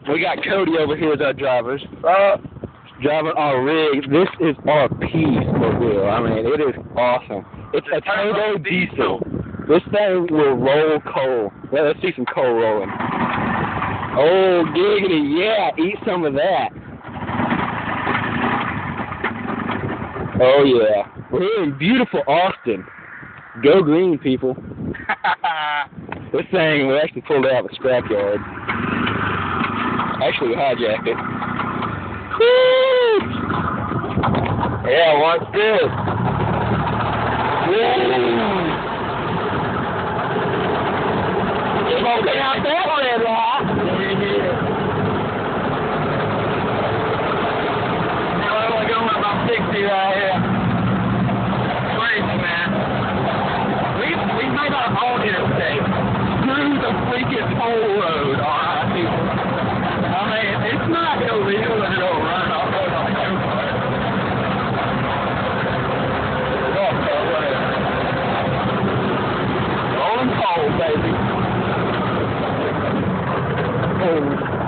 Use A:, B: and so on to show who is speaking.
A: We got Cody over here as our drivers. Driving our rig. This is our piece mobile. I mean, it is awesome. It's a turbo diesel. This thing will roll coal. Well, let's see some coal rolling. Oh, giggity, yeah, eat some of that. Oh, yeah. We're here in beautiful Austin. Go green, people. This thing, we actually pulled it out of a scrapyard. Actually, we hijacked it. Woo! Yeah, watch this. Woo! Smoking out that red light. Now we're only going about 60 right here. Crazy, man. We made our own interstate through the freaking toll road, alright, people. I mean, it's not illegal and it'll run off road on the go-kart. Rolling coal, baby. Oh.